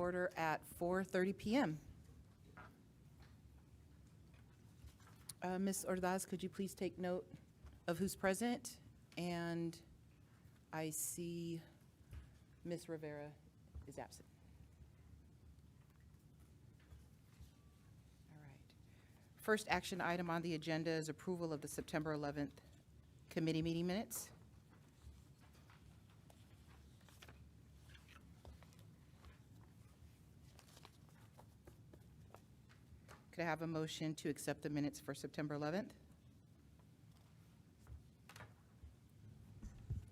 order at 4:30 p.m. Ms. Ordaz, could you please take note of who's present? And I see Ms. Rivera is absent. All right. First action item on the agenda is approval of the September 11th committee meeting minutes. Could I have a motion to accept the minutes for September 11th?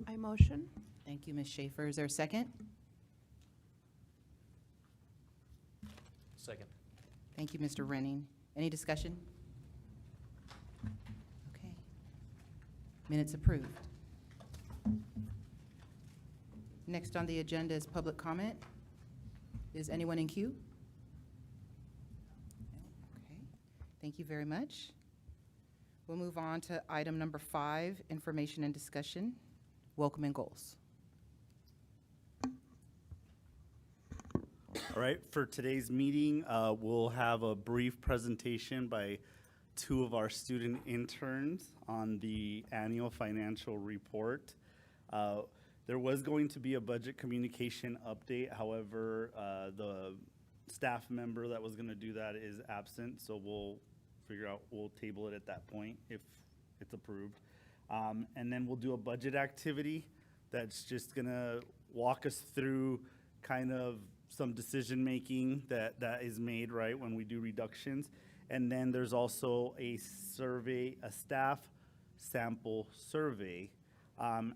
I motion. Thank you, Ms. Schaefer. Is there a second? Second. Thank you, Mr. Renning. Any discussion? Okay. Minutes approved. Next on the agenda is public comment. Is anyone in queue? Okay. Thank you very much. We'll move on to item number 5, information and discussion, welcome and goals. All right, for today's meeting, we'll have a brief presentation by 2 of our student interns on the annual financial report. There was going to be a budget communication update. However, the staff member that was going to do that is absent, so we'll table it at that point if it's approved. And then we'll do a budget activity that's just going to walk us through kind of some decision making that is made right when we do reductions. And then there's also a survey, a staff sample survey.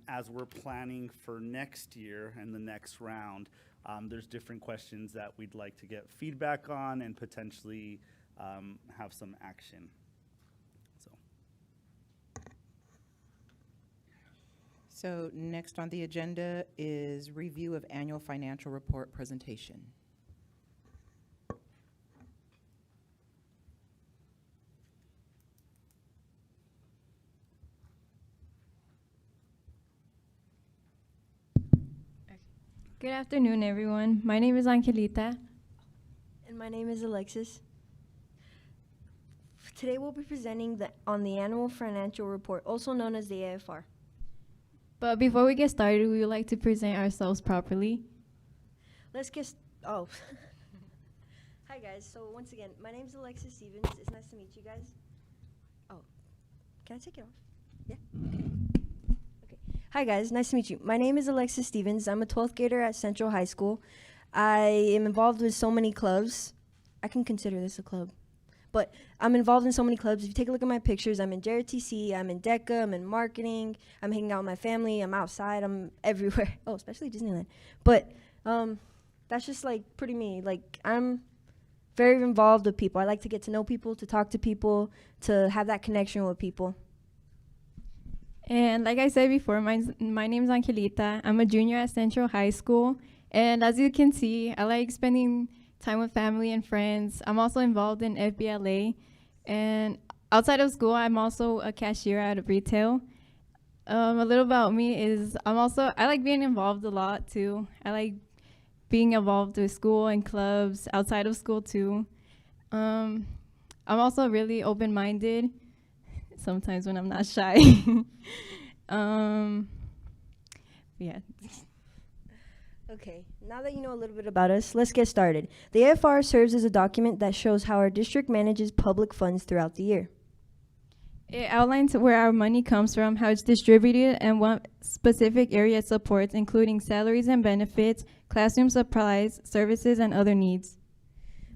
As we're planning for next year and the next round, there's different questions that we'd like to get feedback on and potentially have some action. So next on the agenda is review of annual financial report presentation. Good afternoon, everyone. My name is Angelita. And my name is Alexis. Today we'll be presenting on the annual financial report, also known as the AFR. But before we get started, we would like to present ourselves properly. Let's get, Hi guys, so once again, my name is Alexis Stevens. It's nice to meet you guys. Oh, can I take it off? Yeah, okay. Hi guys, nice to meet you. My name is Alexis Stevens. I'm a 12th grader at Central High School. I am involved with so many clubs. I can consider this a club. But I'm involved in so many clubs. If you take a look at my pictures, I'm in JRTC, I'm in DECA, I'm in marketing, I'm hanging out with my family, I'm outside, I'm everywhere. Oh, especially Disneyland. But that's just like pretty me. Like I'm very involved with people. I like to get to know people, to talk to people, to have that connection with people. And like I said before, my name is Angelita. I'm a junior at Central High School. And as you can see, I like spending time with family and friends. I'm also involved in FBLA, and outside of school, I'm also a cashier at a retail. A little about me is I like being involved a lot too. I like being involved with school and clubs, outside of school too. I'm also really open-minded, sometimes when I'm not shy. Yeah. Okay, now that you know a little bit about us, let's get started. The AFR serves as a document that shows how our district manages public funds throughout the year. It outlines where our money comes from, how it's distributed, and what specific area it supports, including salaries and benefits, classroom supplies, services, and other needs.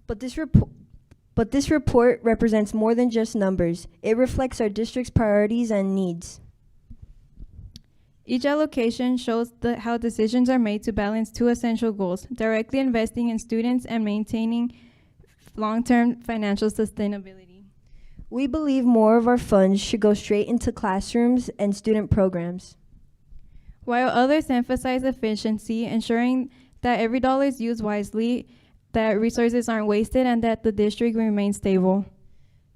But this report represents more than just numbers. It reflects our district's priorities and needs. Each allocation shows how decisions are made to balance 2 essential goals: directly investing in students and maintaining long-term financial sustainability. We believe more of our funds should go straight into classrooms and student programs, while others emphasize efficiency, ensuring that every dollar is used wisely, that resources aren't wasted, and that the district remains stable.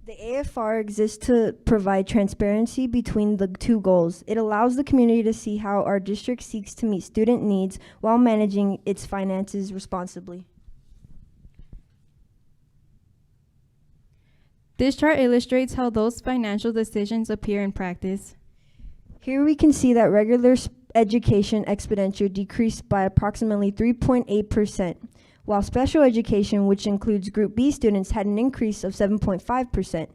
The AFR exists to provide transparency between the 2 goals. It allows the community to see how our district seeks to meet student needs while managing its finances responsibly. This chart illustrates how those financial decisions appear in practice. Here we can see that regular education expenditure decreased by approximately 3.8%, while special education, which includes Group B students, had an increase of 7.5%.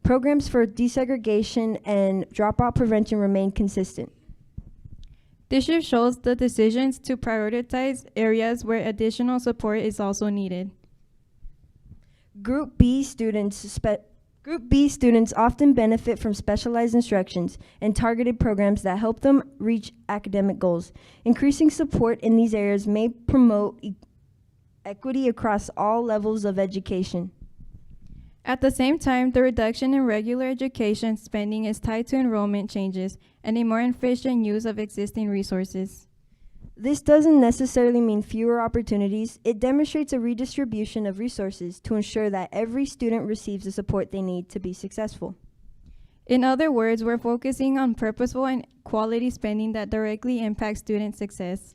Programs for desegregation and dropout prevention remain consistent. This just shows the decisions to prioritize areas where additional support is also needed. Group B students often benefit from specialized instructions and targeted programs that help them reach academic goals. Increasing support in these areas may promote equity across all levels of education. At the same time, the reduction in regular education spending is tied to enrollment changes and a more efficient use of existing resources. This doesn't necessarily mean fewer opportunities. It demonstrates a redistribution of resources to ensure that every student receives the support they need to be successful. In other words, we're focusing on purposeful and quality spending that directly impacts student success.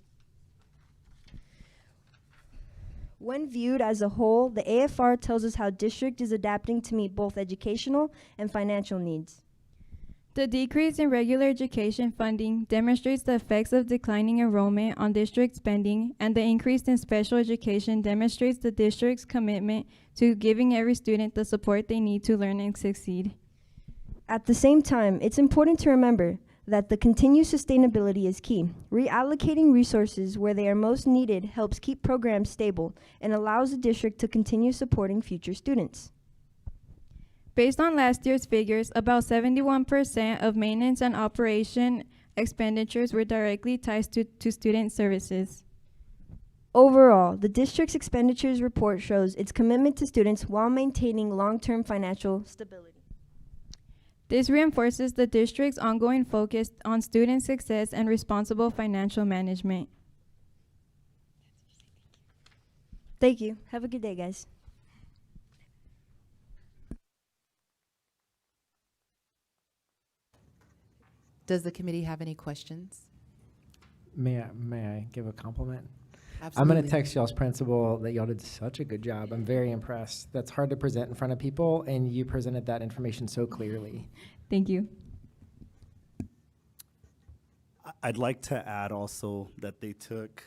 When viewed as a whole, the AFR tells us how district is adapting to meet both educational and financial needs. The decrease in regular education funding demonstrates the effects of declining enrollment on district spending, and the increase in special education demonstrates the district's commitment to giving every student the support they need to learn and succeed. At the same time, it's important to remember that the continued sustainability is key. Reallocating resources where they are most needed helps keep programs stable and allows the district to continue supporting future students. Based on last year's figures, about 71% of maintenance and operation expenditures were directly tied to student services. Overall, the district's expenditures report shows its commitment to students while maintaining long-term financial stability. This reinforces the district's ongoing focus on student success and responsible financial management. Thank you. Have a good day, guys. Does the committee have any questions? May I give a compliment? I'm Absolutely. going to text y'all's principal that y'all did such a good job. I'm very impressed. That's hard to present in front of people, and you presented that information so clearly. Thank you. I'd like to add also that they took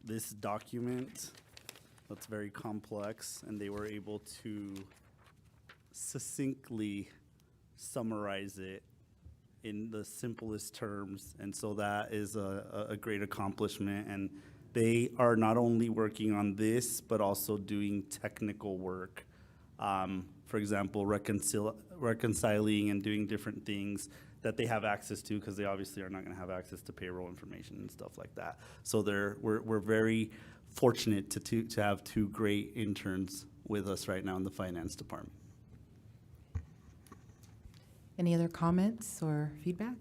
this document that's very complex, and they were able to succinctly summarize it in the simplest terms, and so that is a great accomplishment. And they are not only working on this, but also doing technical work. For example, reconciling and doing different things that they have access to, because they obviously are not going to have access to payroll information and stuff like that. So we're very fortunate to have two great interns with us right now in the finance department. Any other comments or feedback?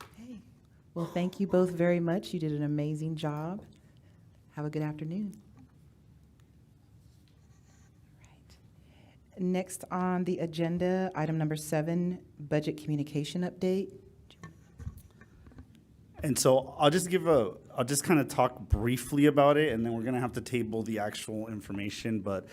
Okay. Well, thank you both very much. You did an amazing job. Have a good afternoon. Right. Next on the agenda, item number 7, budget communication update. And so I'll just kind of talk briefly about it, and then we're gonna have to table the actual information, but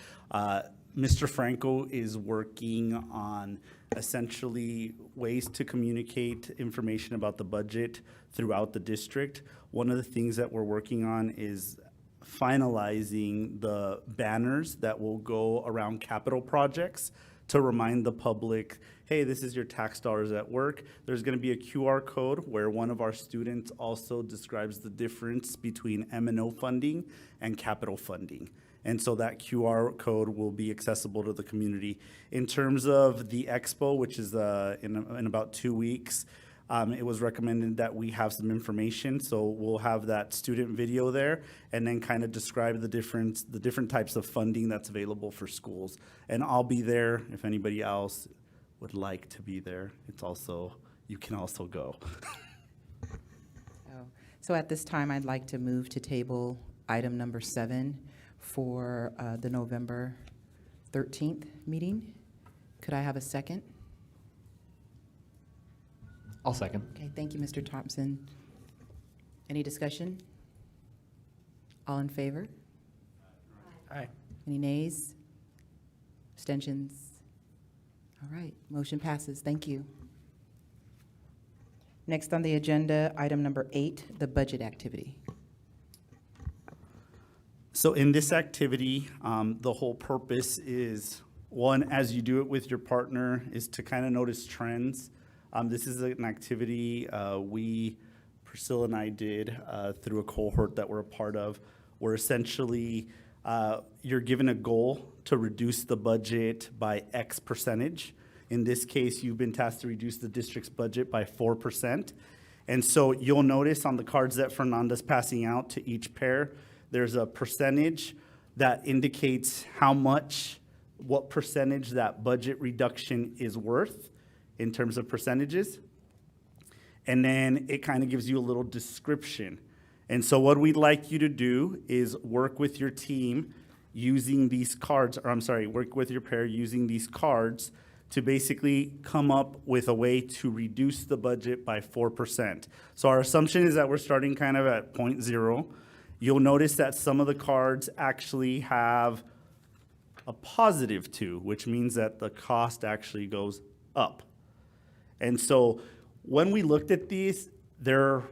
Mr. Franco is working on essentially ways to communicate information about the budget throughout the district. One of the things that we're working on is finalizing the banners that will go around capital projects to remind the public, hey, this is your tax dollars at work. There's gonna be a QR code where one of our students also describes the difference between M&O funding and capital funding. And so that QR code will be accessible to the community. In terms of the expo, which is in about 2 weeks, it was recommended that we have some information. So we'll have that student video there, and then kind of describe the different types of funding that's available for schools. And I'll be there if anybody else would like to be there. You can also go. So at this time, I'd like to move to table item number 7 for the November 13th meeting. Could I have a second? I'll second. Okay, thank you, Mr. Thompson. Any discussion? All in favor? Aye. Any nays? Abstentions? All right, motion passes. Thank you. Next on the agenda, item number 8, the budget activity. So in this activity, the whole purpose is, one, as you do it with your partner, is to kind of notice trends. This is an activity Priscilla and I did through a cohort that we're a part of, where essentially you're given a goal to reduce the budget by X percentage. In this case, you've been tasked to reduce the district's budget by 4%. And so you'll notice on the cards that Fernanda's passing out to each pair, there's a percentage that indicates what percentage that budget reduction is worth in terms of percentages. And then it kind of gives you a little description. And so what we'd like you to do is work with your team using these cards, work with your pair using these cards to basically come up with a way to reduce the budget by 4%. So our assumption is that we're starting kind of at 0.0. You'll notice that some of the cards actually have a +2, which means that the cost actually goes up. And so when we looked at these, they're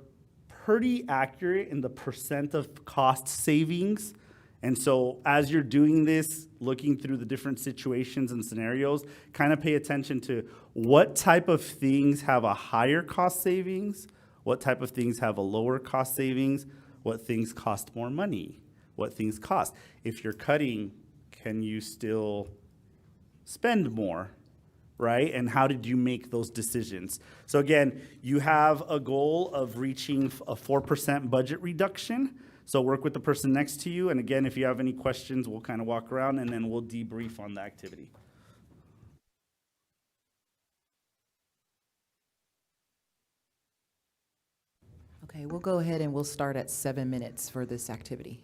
pretty accurate in the percent of cost savings. And so as you're doing this, looking through the different situations and scenarios, kind of pay attention to what type of things have a higher cost savings, what type of things have a lower cost savings, what things cost more money, what things cost. If you're cutting, can you still spend more, right? And how did you make those decisions? So again, you have a goal of reaching a 4% budget reduction. So work with the person next to you. And again, if you have any questions, we'll kind of walk around and then we'll debrief on the activity. Okay, we'll go ahead and we'll start at 7 minutes for this activity.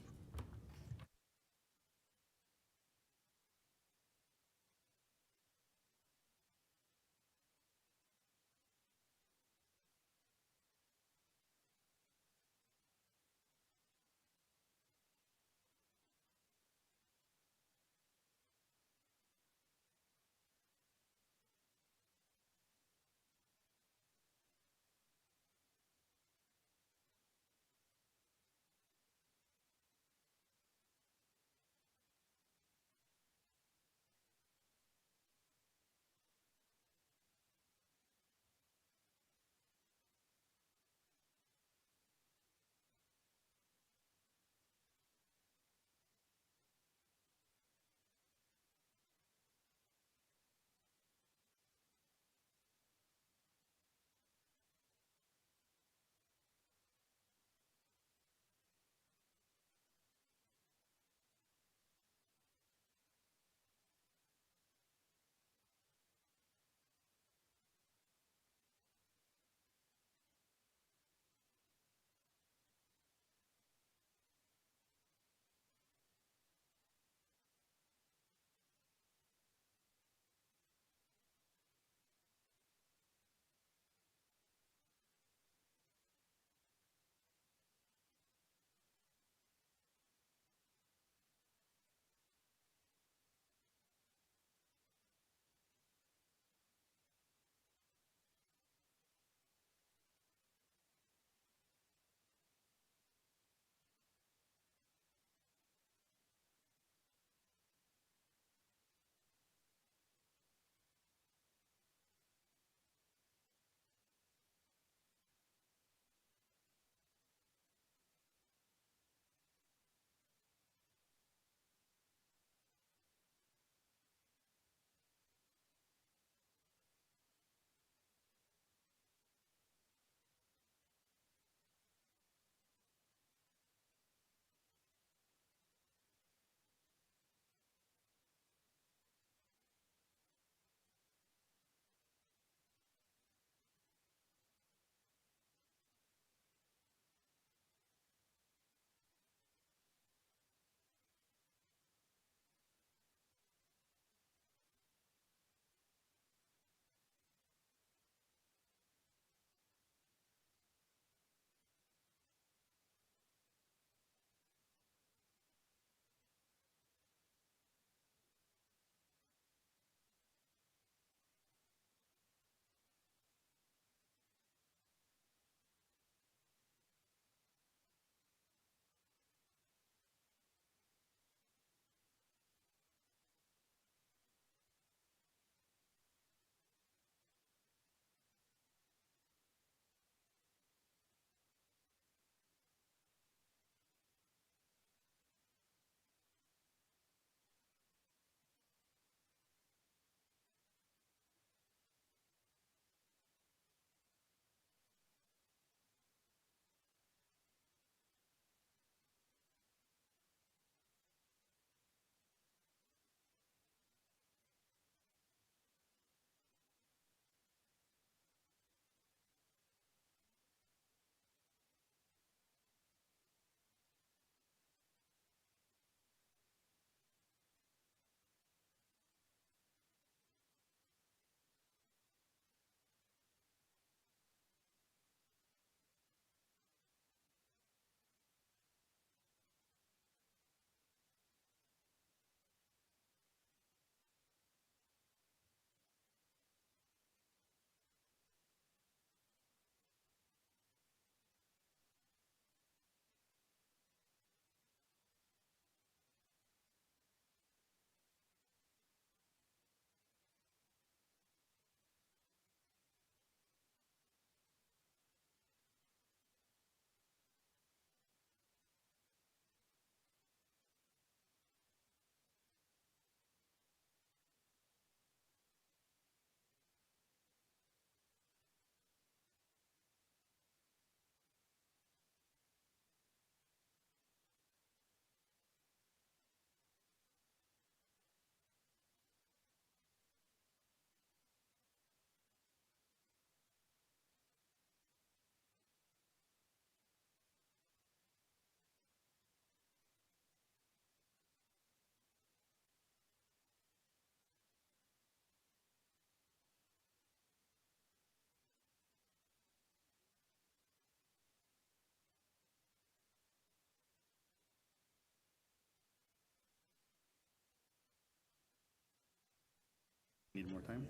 need more time?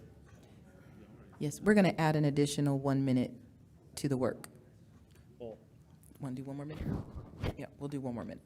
Yes, we're going to add an additional 1 minute to the work. Well, Want to do 1 more minute? Yeah, we'll do 1 more minute.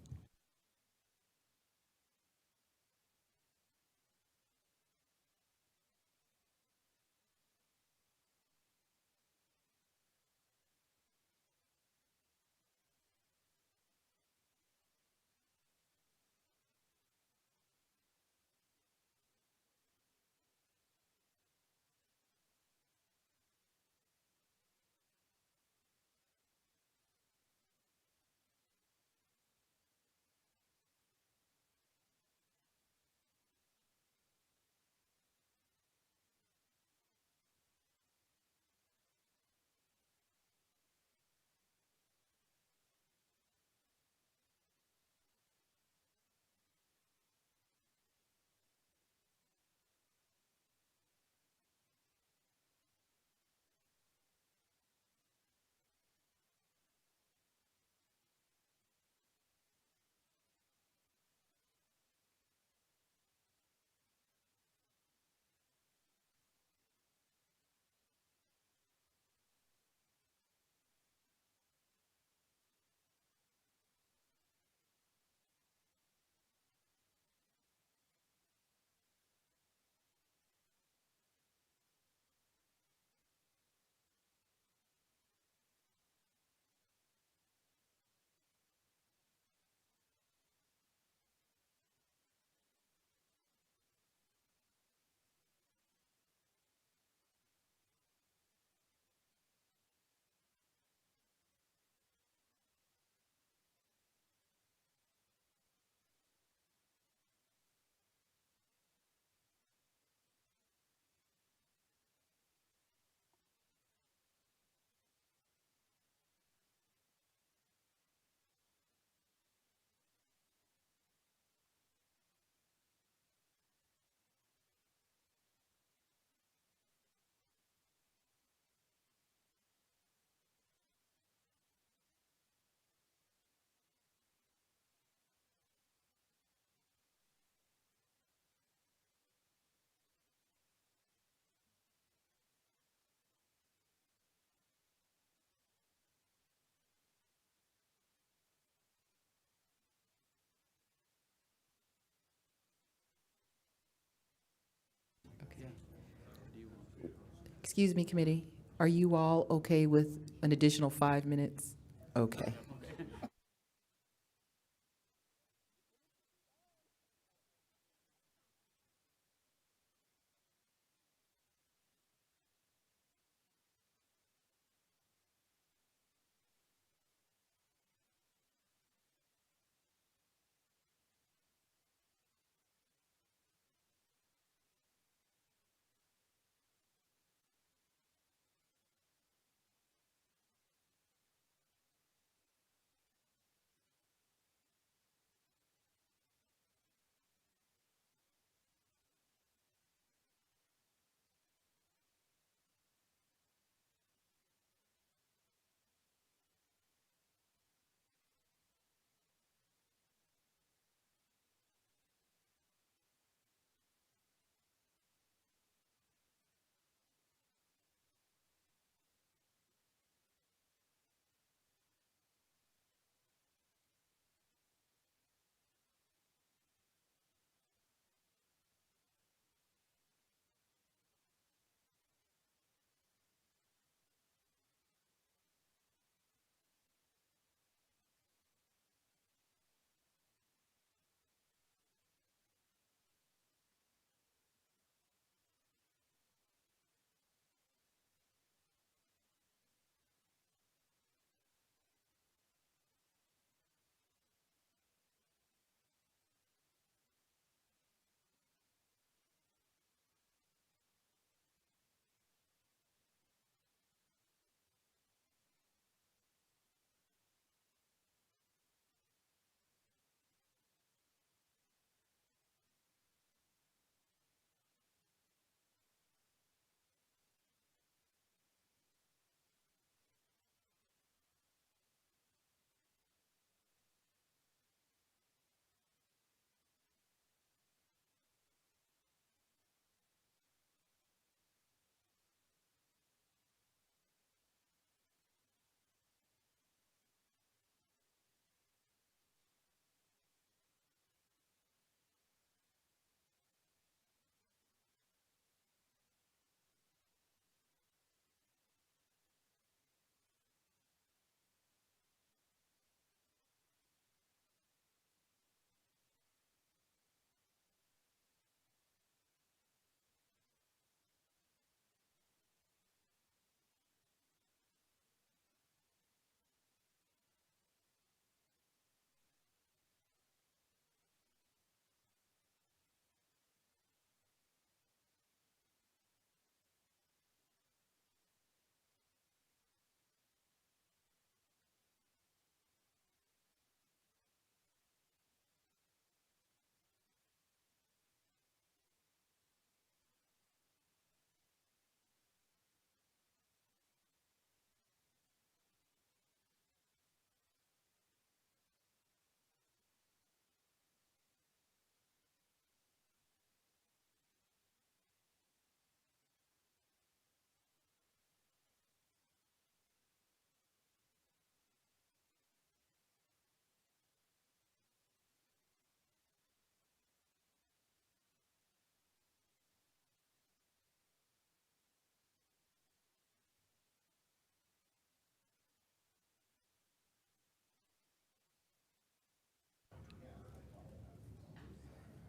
Okay. Excuse me, committee. Are you all okay with an additional 5 minutes? Okay.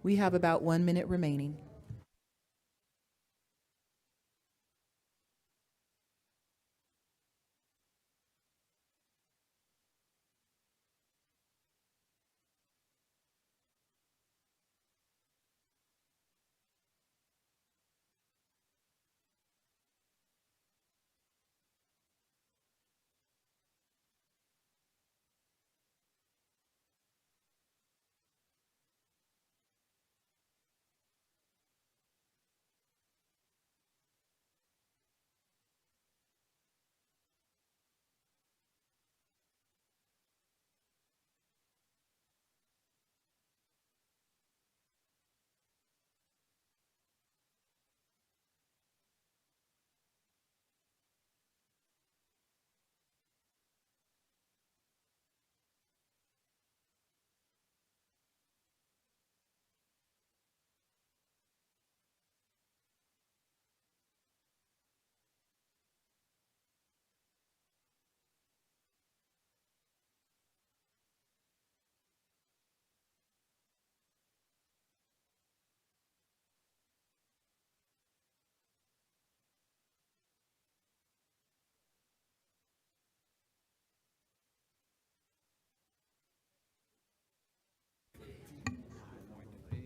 We have about 1 minute remaining.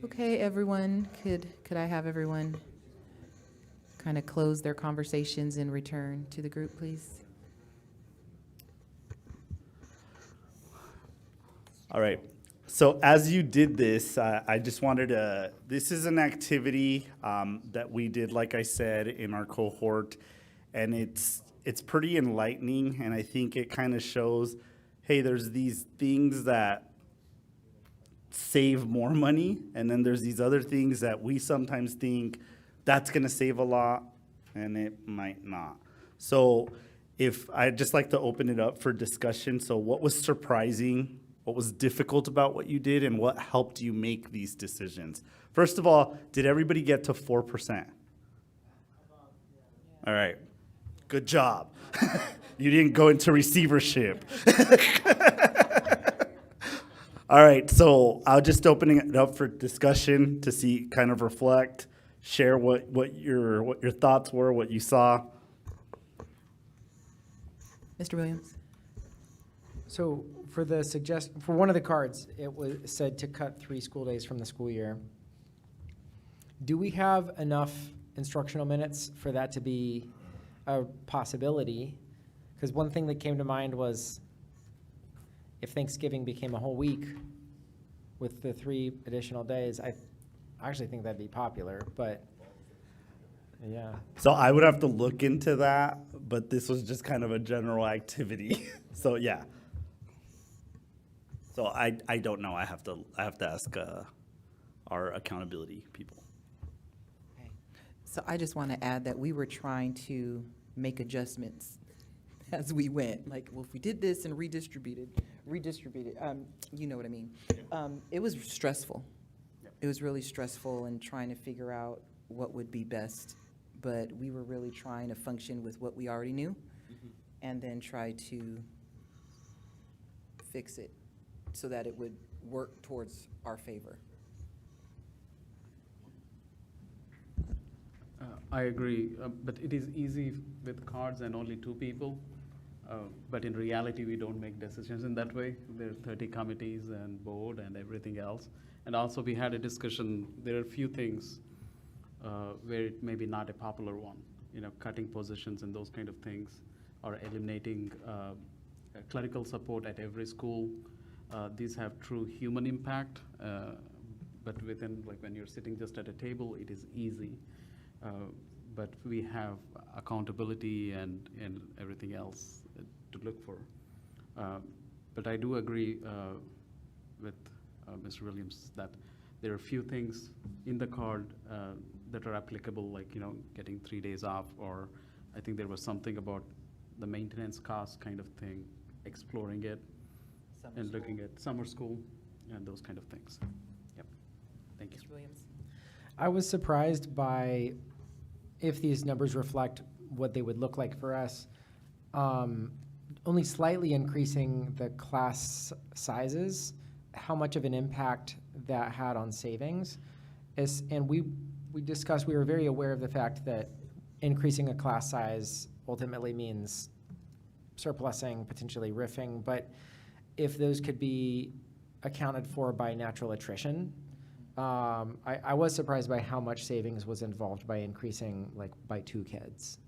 Okay, everyone, could I have everyone kind of close their conversations and return to the group, please? All right. So as you did this, I just wanted to, this is an activity that we did, like I said, in our cohort. And it's pretty enlightening. And I think it kind of shows, hey, there's these things that save more money. And then there's these other things that we sometimes think that's going to save a lot and it might not. So if I'd just like to open it up for discussion. So what was surprising? What was difficult about what you did, and what helped you make these decisions? First of all, did everybody get to 4%? All right, good job. You didn't go into receivership. All right, so I'll just open it up for discussion to see, kind of reflect, share what your thoughts were, what you saw. Mr. Williams? So for for one of the cards, it was said to cut 3 school days from the school year. Do we have enough instructional minutes for that to be a possibility? Because one thing that came to mind was if Thanksgiving became a whole week with the 3 additional days, I actually think that'd be popular, but yeah. So I would have to look into that, but this was just kind of a general activity. So yeah. So I don't know. I have to ask our accountability people. Okay. So I just want to add that we were trying to make adjustments as we went. Like, well, if we did this and redistributed, you know what I mean? It was stressful. Yep. It was really stressful and trying to figure out what would be best. But we were really trying to function with what we already knew and then try to fix it so that it would work towards our favor. I agree, but it is easy with cards and only 2 people. But in reality, we don't make decisions in that way. There are 30 committees and board and everything else. And also we had a discussion, there are a few things where it may be not a popular one, cutting positions and those kind of things, or eliminating clerical support at every school. These have true human impact, but within, like when you're sitting just at a table, it is easy. But we have accountability and everything else to look for. But I do agree with Mr. Williams that there are a few things in the card that are applicable, like getting 3 days off, or I think there was something about the maintenance cost kind of thing, exploring it and looking at summer school and those kind of things. Yep. Thank you. Mr. Williams? I was surprised by, if these numbers reflect what they would look like for us, only slightly increasing the class sizes, how much of an impact that had on savings. and we discussed, we were very aware of the fact that increasing a class size ultimately means surplusing, potentially riffing, but if those could be accounted for by natural attrition, I was surprised by how much savings was involved by increasing, like, by 2 kids.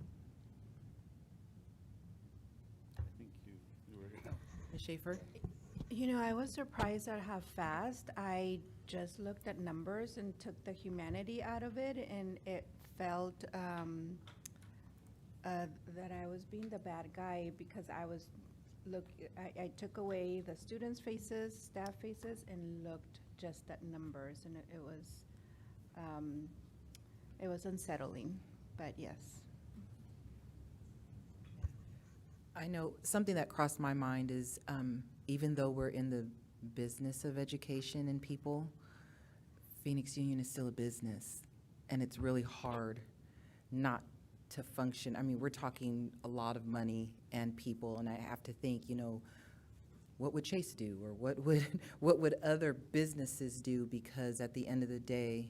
I think you were here. Ms. Schaefer? You know, I was surprised at how fast. I just looked at numbers and took the humanity out of it, and it felt that I was being the bad guy because I took away the students' faces, staff faces, and looked just at numbers, and it was unsettling, but yes. I know something that crossed my mind is even though we're in the business of education and people, Phoenix Union is still a business, and it's really hard not to function. I mean, we're talking a lot of money and people, and I have to think, you know, what would Chase do, or what would other businesses do? Because at the end of the day,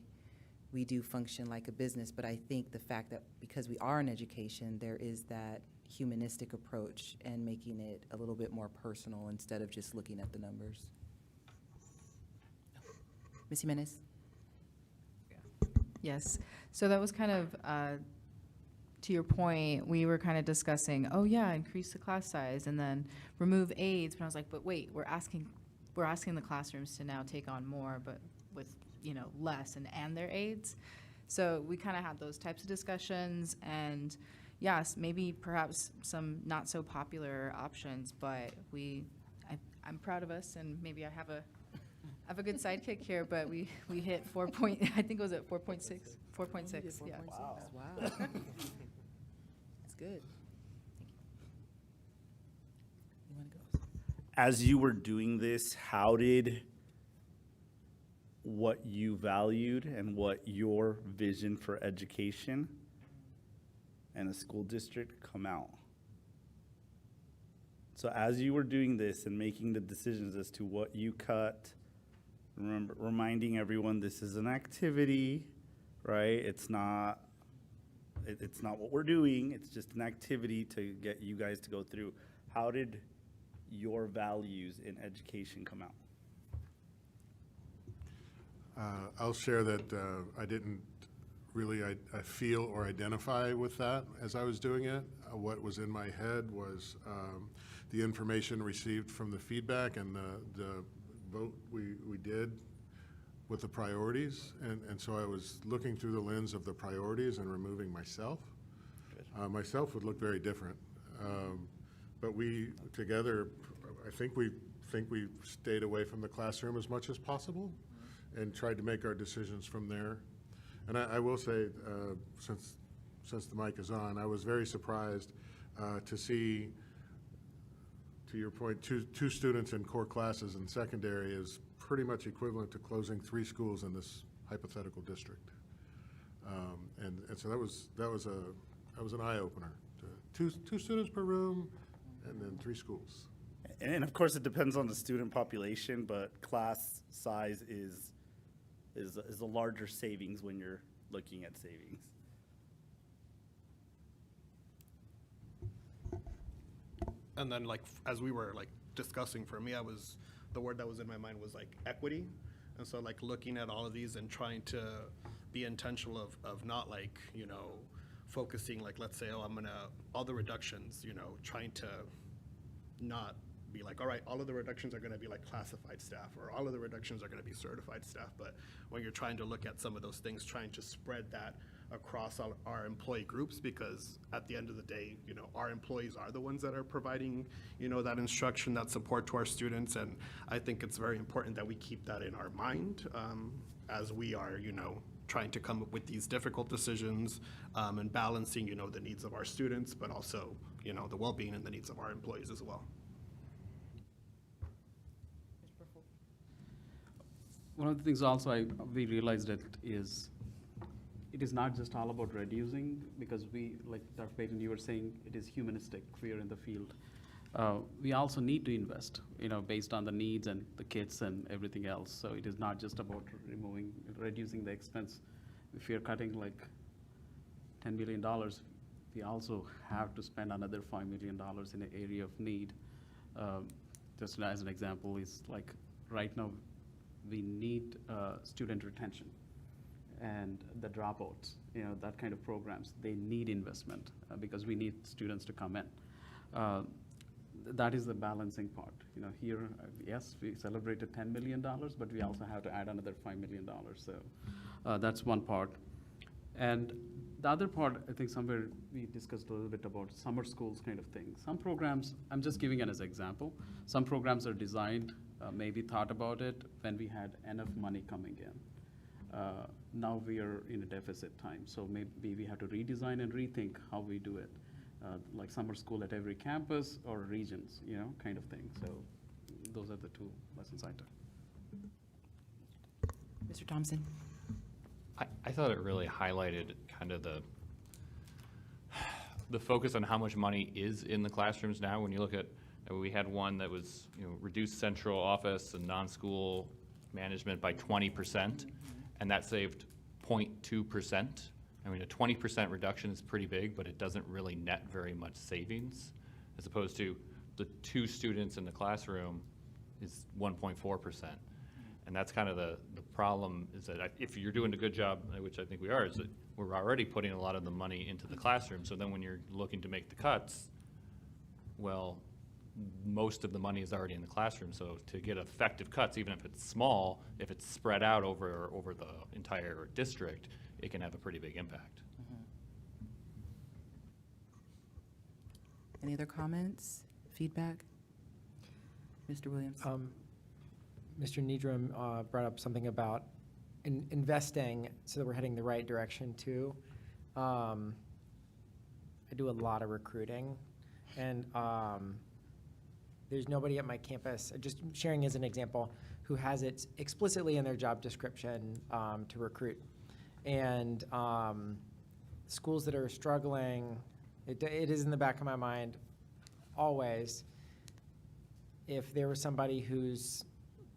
we do function like a business. But I think the fact that because we are in education, there is that humanistic approach and making it a little bit more personal instead of just looking at the numbers. Ms. Jimenez? Yes. So that was kind of, to your point, we were kind of discussing, oh yeah, increase the class size and then remove aides. But I was like, but wait, we're asking the classrooms to now take on more, but with, you know, less and their aides. So we kind of had those types of discussions, and yes, maybe perhaps some not so popular options, but I'm proud of us, and maybe I have a good sidekick here, but we hit 4 point, I think it was at 4.6, 4.6, yeah. Wow. That's good. You want to go? As you were doing this, how did what you valued and what your vision for education and the school district come out? So as you were doing this and making the decisions as to what you cut, remember, reminding everyone this is an activity, right? It's not what we're doing. It's just an activity to get you guys to go through. How did your values in education come out? I'll share that I didn't really I feel or identify with that as I was doing it. What was in my head was the information received from the feedback and the vote we did with the priorities. And so I was looking through the lens of the priorities and removing myself. Myself would look very different. But we together, I think we stayed away from the classroom as much as possible and tried to make our decisions from there. And I will say, since the mic is on, I was very surprised to see, to your point, two students in core classes in secondary is pretty much equivalent to closing 3 schools in this hypothetical district. And so that was an eye opener. Two students per room, and then 3 schools. And of course, it depends on the student population, but class size is a larger savings when you're looking at savings. And then, like, as we were like discussing, for me, the word that was in my mind was like equity. And so, like, looking at all of these and trying to be intentional of not, like, you know, focusing, like, let's say, all the reductions, you know, trying to not be like, all right, all of the reductions are going to be like classified staff, or all of the reductions are going to be certified staff. But when you're trying to look at some of those things, trying to spread that across all our employee groups, because at the end of the day, you know, our employees are the ones that are providing, you know, that instruction, that support to our students. And I think it's very important that we keep that in our mind as we are, you know, trying to come up with these difficult decisions and balancing, you know, the needs of our students, but also, you know, the well-being and the needs of our employees as well. One of the things also we realized that it is not just all about reducing, because we, like Dr. Payton, you were saying, it is humanistic. We are in the field. We also need to invest, based on the needs and the kids and everything else. So it is not just about reducing the expense. If you're cutting like $10 million, we also have to spend another $5 million in an area of need. Just as an example, is like right now, we need student retention and the dropouts, that kind of programs. They need investment because we need students to come in. That is the balancing part. Here, yes, we celebrated $10 million, but we also have to add another $5 million. So that's one part. And the other part, I think somewhere we discussed a little bit about summer schools kind of thing. Some programs, I'm just giving it as an example. Some programs are designed, maybe thought about it when we had enough money coming in. Now we are in a deficit time, so maybe we have to redesign and rethink how we do it. Like summer school at every campus or regions, kind of thing. So those are the two lessons I took. Mr. Thompson? I thought it really highlighted kind of the focus on how much money is in the classrooms now. When you look at, we had one that was, reduced central office and non-school management by 20%, and that saved 0.2%. I mean, a 20% reduction is pretty big, but it doesn't really net very much savings, as opposed to the 2 students in the classroom is 1.4%. And that's kind of the problem, is that if you're doing a good job, which I think we are, is that we're already putting a lot of the money into the classroom. So then when you're looking to make the cuts, well, most of the money is already in the classroom. So to get effective cuts, even if it's small, if it's spread out over the entire district, it can have a pretty big impact. Any other comments, feedback? Mr. Williams? Mr. Nedrum brought up something about investing so that we're heading the right direction too. I do a lot of recruiting, and there's nobody at my campus, just sharing as an example, who has it explicitly in their job description to recruit. And schools that are struggling, it is in the back of my mind always, if there was somebody whose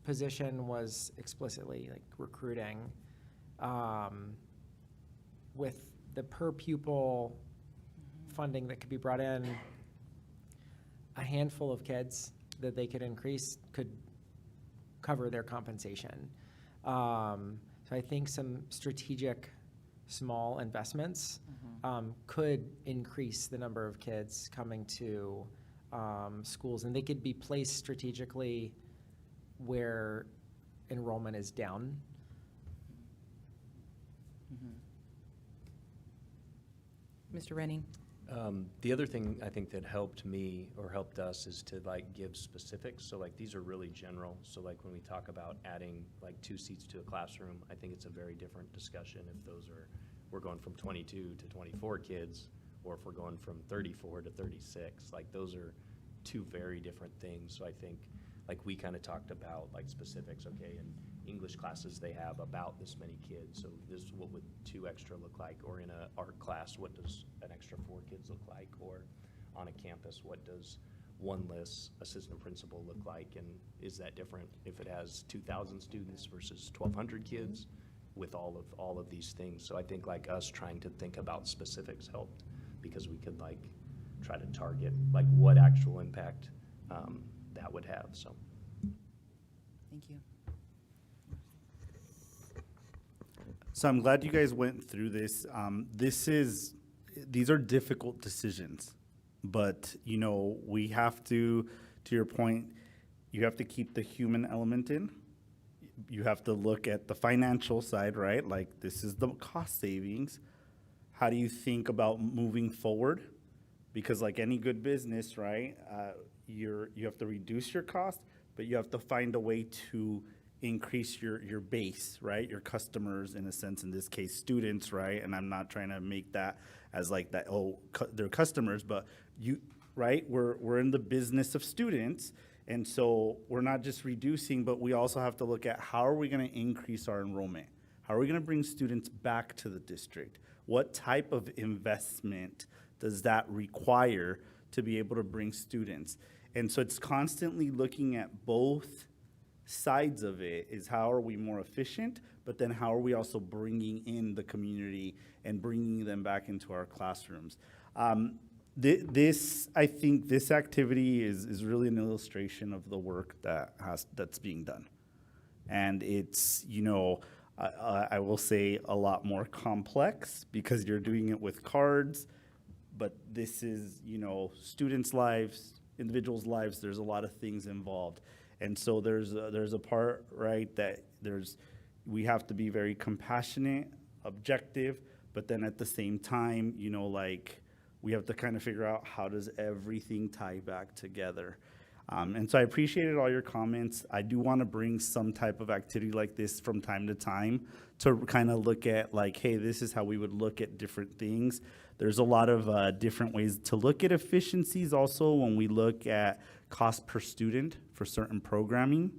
position was explicitly like recruiting, with the per pupil funding that could be brought in, a handful of kids that they could increase could cover their compensation. So I think some strategic small investments could increase the number of kids coming to schools, and they could be placed strategically where enrollment is down. Mr. Renning? The other thing I think that helped me or helped us is to like give specifics. So like these are really general. So like when we talk about adding like 2 seats to a classroom, I think it's a very different discussion if we're going from 22 to 24 kids, or if we're going from 34 to 36. Like those are 2 very different things. So I think like we kind of talked about like specifics, okay, in English classes they have about this many kids, so what would 2 extra look like? Or in an art class, what does an extra 4 kids look like? Or on a campus, what does 1 less assistant principal look like? And is that different if it has 2,000 students versus 1,200 kids with all of these things? So I think like us trying to think about specifics helped, because we could like try to target like what actual impact that would have. So Thank you. So I'm glad you guys went through this. These are difficult decisions, but we have to your point, you have to keep the human element in. You have to look at the financial side, right? Like this is the cost savings. How do you think about moving forward? Because like any good business, right, you have to reduce your cost, but you have to find a way to increase your base, right? Your customers, in a sense, in this case, students, right? And I'm not trying to make that as like that, they're customers, but right? We're in the business of students. And so we're not just reducing, but we also have to look at how are we going to increase our enrollment? How are we going to bring students back to the district? What type of investment does that require to be able to bring students? And so it's constantly looking at both sides of it, is how are we more efficient, but then how are we also bringing in the community and bringing them back into our classrooms. I think this activity is really an illustration of the work that's being done. And it's, I will say a lot more complex because you're doing it with cards, but this is, students' lives, individuals' lives, there's a lot of things involved. And so there's a part, right, that we have to be very compassionate, objective, but then at the same time, we have to kind of figure out how does everything tie back together. And so I appreciated all your comments. I do want to bring some type of activity like this from time to time to kind of look at hey, this is how we would look at different things. There's a lot of different ways to look at efficiencies also when we look at cost per student for certain programming.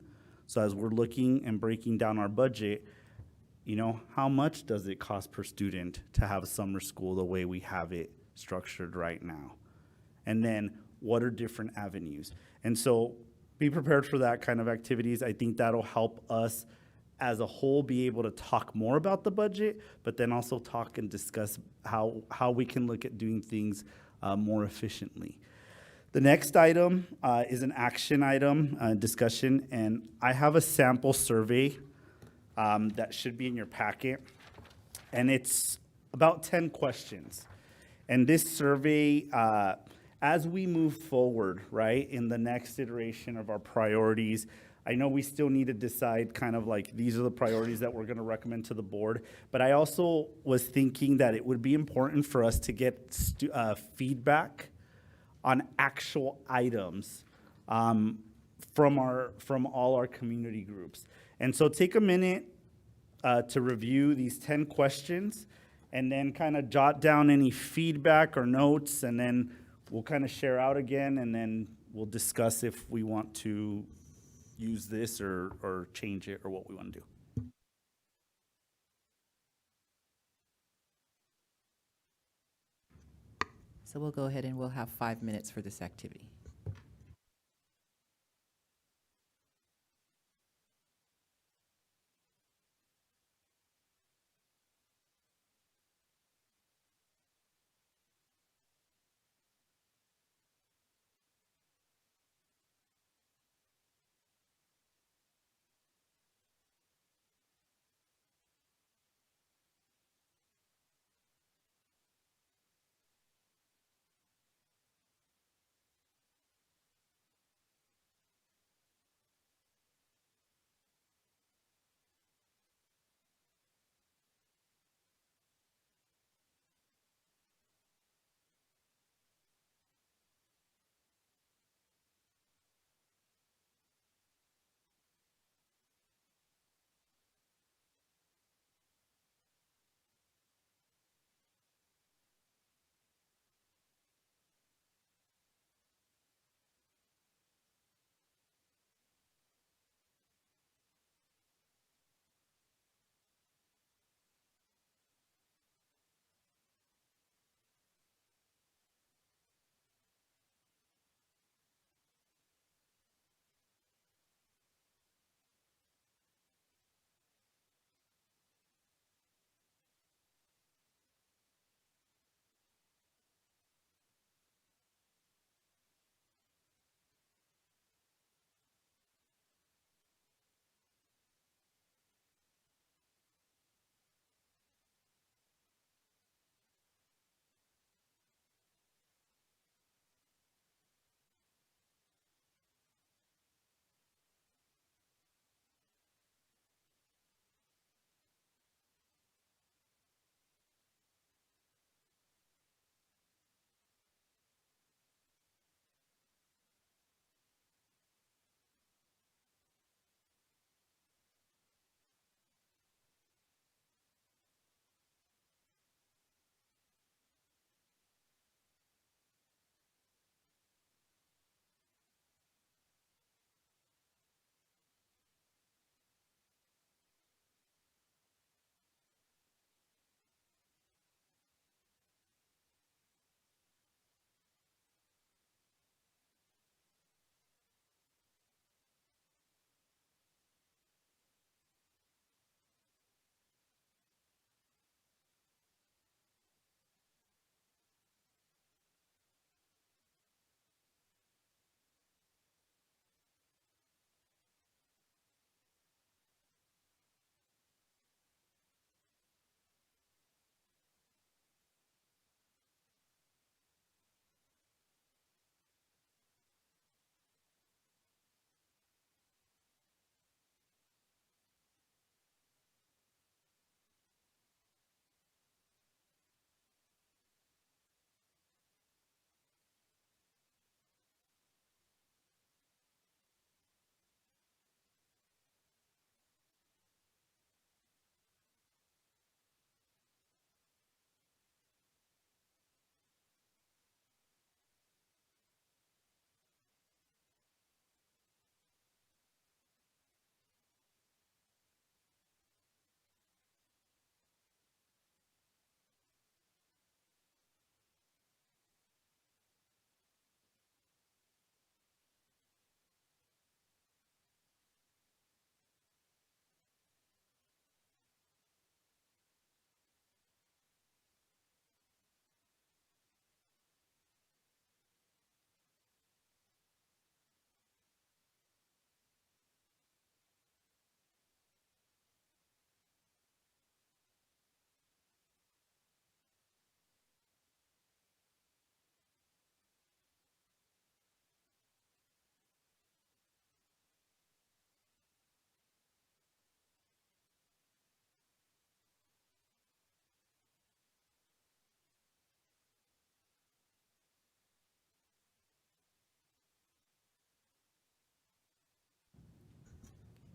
So as we're looking and breaking down our budget, how much does it cost per student to have a summer school the way we have it structured right now? And then what are different avenues? And so be prepared for that kind of activities. I think that'll help us as a whole be able to talk more about the budget, but then also talk and discuss how we can look at doing things more efficiently. The next item is an action item discussion, and I have a sample survey that should be in your packet, and it's about 10 questions. And this survey, as we move forward, right, in the next iteration of our priorities, I know we still need to decide kind of these are the priorities that we're going to recommend to the board, but I also was thinking that it would be important for us to get feedback on actual items from all our community groups. And so take a minute to review these 10 questions and then kind of jot down any feedback or notes, and then we'll kind of share out again, and then we'll discuss if we want to use this or change it or what we want to do. So we'll go ahead and we'll have 5 minutes for this activity.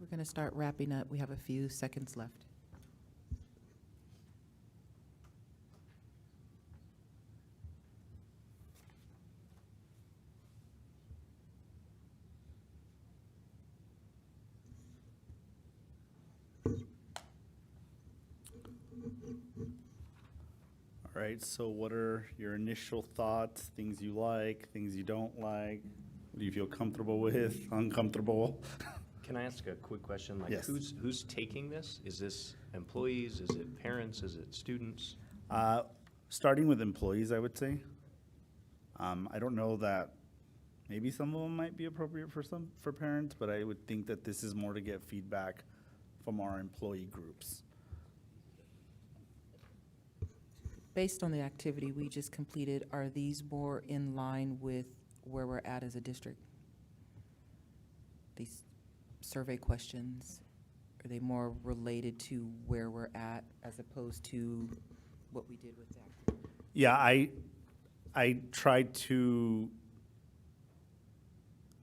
we're going to start wrapping up. We have a few seconds left. All right, so what are your initial thoughts, things you like, things you don't like? What do you feel comfortable with, uncomfortable? Can I ask a quick question? Like, Yes. who's taking this? Is this employees? Is it parents? Is it students? Starting with employees, I would say. I don't know that, maybe some of them might be appropriate for parents, but I would think that this is more to get feedback from our employee groups. Based on the activity we just completed, are these more in line with where we're at as a district? These survey questions, are they more related to where we're at as opposed to what we did with that? Yeah, I tried to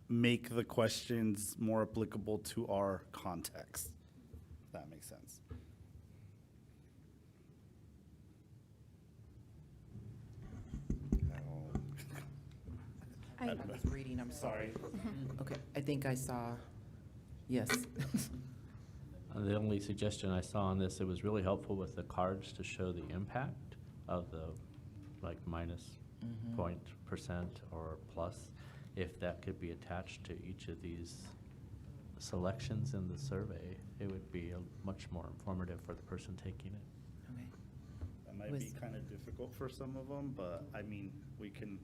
make the questions more applicable to our context, if that makes sense. I was reading, I'm sorry. Okay, I think I saw, yes. The only suggestion I saw on this, it was really helpful with the cards to show the impact of the, like, minus point percent or plus. If that could be attached to each of these selections in the survey, it would be much more informative for the person taking it. Okay. That might be kind of difficult for some of them, but I mean, we can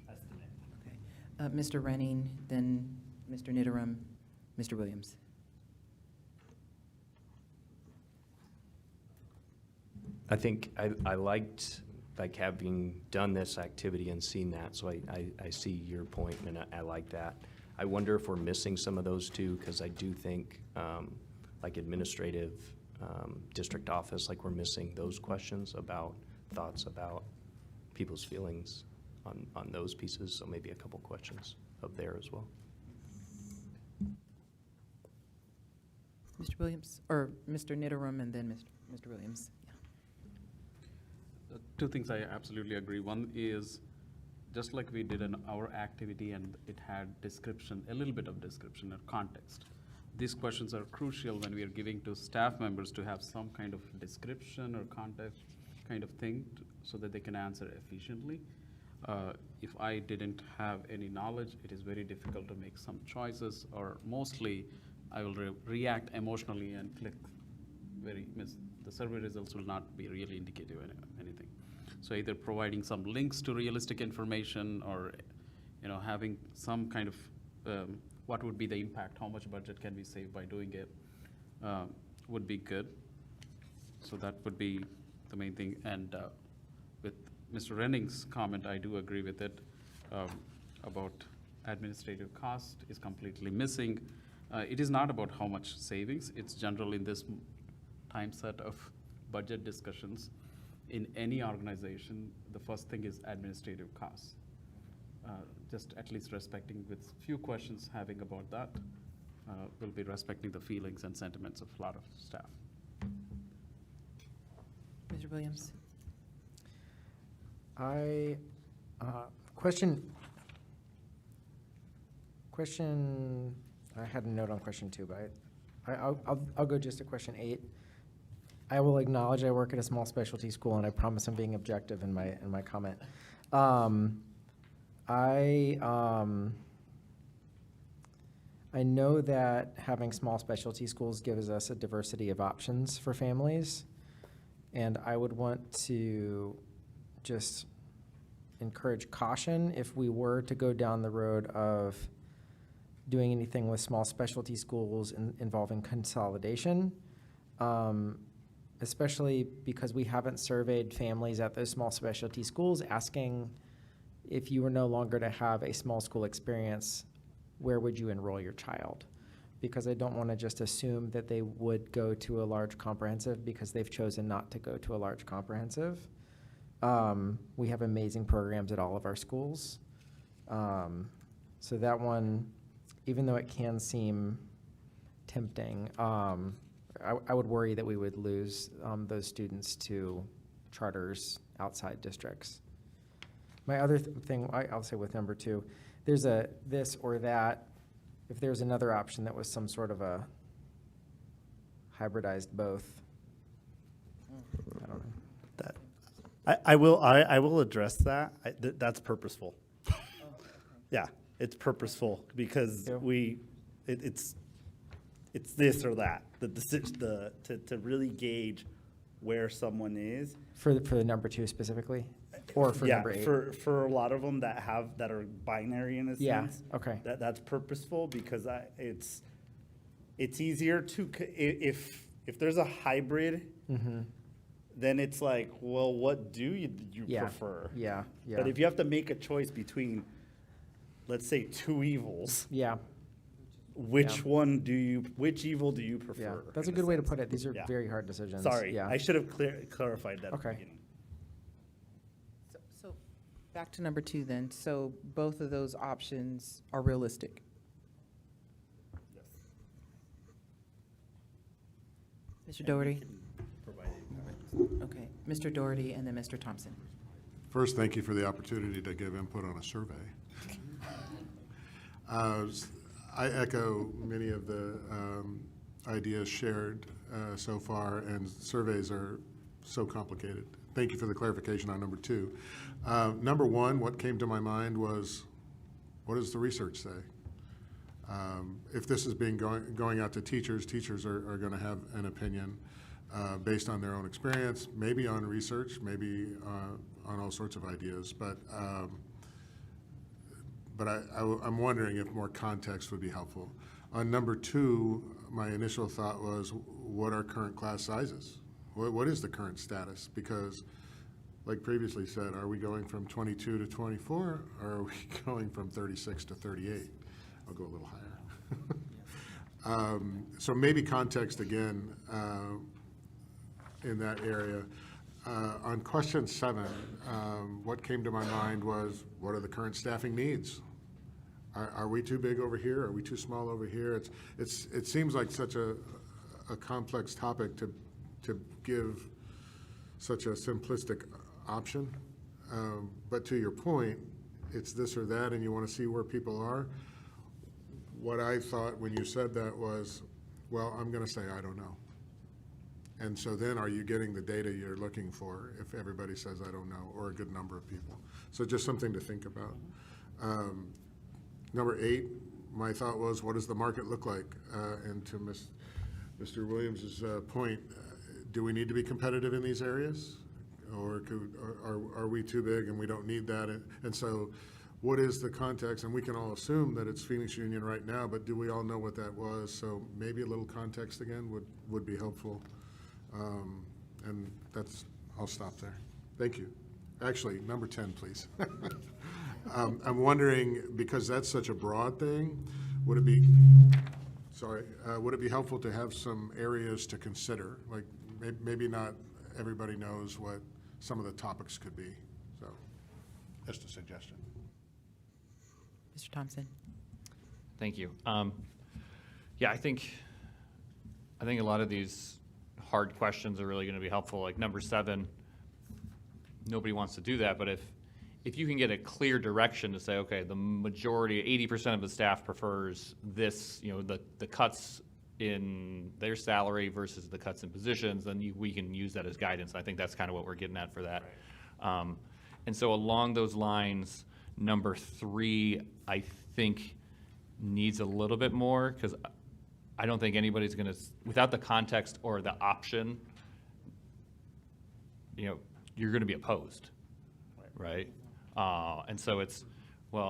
estimate. Okay. Mr. Renning, then Mr. Niederum, Mr. Williams. I think I liked like having done this activity and seen that, so I see your point and I like that. I wonder if we're missing some of those too, because I do think like administrative district office, like we're missing those questions about thoughts about people's feelings on those pieces, so maybe a couple questions up there as well. Mr. Williams, or Mr. Niederum, and then Mr. Williams. Two things I absolutely agree. One is, just like we did in our activity and it had description, a little bit of description or context. These questions are crucial when we are giving to staff members to have some kind of description or context kind of thing so that they can answer efficiently. If I didn't have any knowledge, it is very difficult to make some choices, or mostly I will react emotionally and click the survey results will not be really indicative of anything. So either providing some links to realistic information, or having some kind of what would be the impact, how much budget can we save by doing it, would be good. So that would be the main thing. And with Mr. Renning's comment, I do agree with it about administrative cost is completely missing. It is not about how much savings. It's general in this time set of budget discussions. In any organization, the first thing is administrative costs. Just at least respecting, with few questions having about that, we'll be respecting the feelings and sentiments of a lot of staff. Mr. Williams. Question, I had a note on question 2, but I'll go just to question 8. I will acknowledge I work at a small specialty school, and I promise I'm being objective in my comment. I know that having small specialty schools gives us a diversity of options for families, and I would want to just encourage caution if we were to go down the road of doing anything with small specialty schools involving consolidation, especially because we haven't surveyed families at those small specialty schools asking, if you were no longer to have a small school experience, where would you enroll your child? Because I don't want to just assume that they would go to a large comprehensive because they've chosen not to go to a large comprehensive. We have amazing programs at all of our schools. So that one, even though it can seem tempting. I would worry that we would lose those students to charters outside districts. My other thing, I'll say with number 2, there's a this or that. If there's another option that was some sort of a hybridized both. I don't know. That I will address that. That's purposeful. Yeah, it's purposeful because Yeah. it's this or that. To really gauge where someone is. For the number 2 specifically, or for Yeah, number 8. for a lot of them that are binary in a Yeah, sense. okay. That's purposeful because it's easier to if there's a hybrid, Mm-hmm. then it's like, well, what do you Yeah. prefer? Yeah. Yeah. But if you have to make a choice between, let's say, 2 evils, Yeah. which Yeah. which evil do you Yeah. prefer? That's a in good way to sense? put it. These are Yeah. very hard decisions. Sorry, Yeah. I should have clarified that at the Okay. beginning. So back to number 2 then. So both of those options are realistic. Mr. Doherty? Okay, Mr. Doherty and then Mr. Thompson. First, thank you for the opportunity to give input on a survey. I echo many of the ideas shared so far, and surveys are so complicated. Thank you for the clarification on number 2. Number 1, what came to my mind was, what does the research say? If this is going out to teachers, teachers are going to have an opinion based on their own experience, maybe on research, maybe on all sorts of ideas. But I'm wondering if more context would be helpful. On number 2, my initial thought was, what are current class sizes? What is the current status? Because, like previously said, are we going from 22 to 24, or are we going from 36 to 38? I'll go a little higher. So maybe context again in that area. On question 7, what came to my mind was, what are the current staffing needs? Are we too big over here? Are we too small over here? It seems like such a complex topic to give such a simplistic option. But to your point, it's this or that, and you want to see where people are. What I thought when you said that was, well, I'm going to say I don't know. And so then are you getting the data you're looking for if everybody says I don't know, or a good number of people? So just something to think about. Number 8, my thought was, what does the market look like? And to Mr. Williams's point, do we need to be competitive in these areas? Or are we too big and we don't need that? And so what is the context? And we can all assume that it's Phoenix Union right now, but do we all know what that was? So maybe a little context again would be helpful. And I'll stop there. Thank you. Actually, number 10, please. I'm wondering, because that's such a broad thing, would it be helpful to have some areas to consider? Like maybe not everybody knows what some of the topics could be. So just a suggestion. Mr. Thompson? Thank you. Yeah, I think a lot of these hard questions are really going to be helpful. Like number 7, nobody wants to do that, but if you can get a clear direction to say, okay, the majority, 80% of the staff prefers this, the cuts in their salary versus the cuts in positions, then we can use that as guidance. I think that's kind of what we're getting at for that. Right. And so along those lines, number 3, I think needs a little bit more, because I don't think anybody's going to, without the context or the option, you're going to be opposed, right? And so it's, well,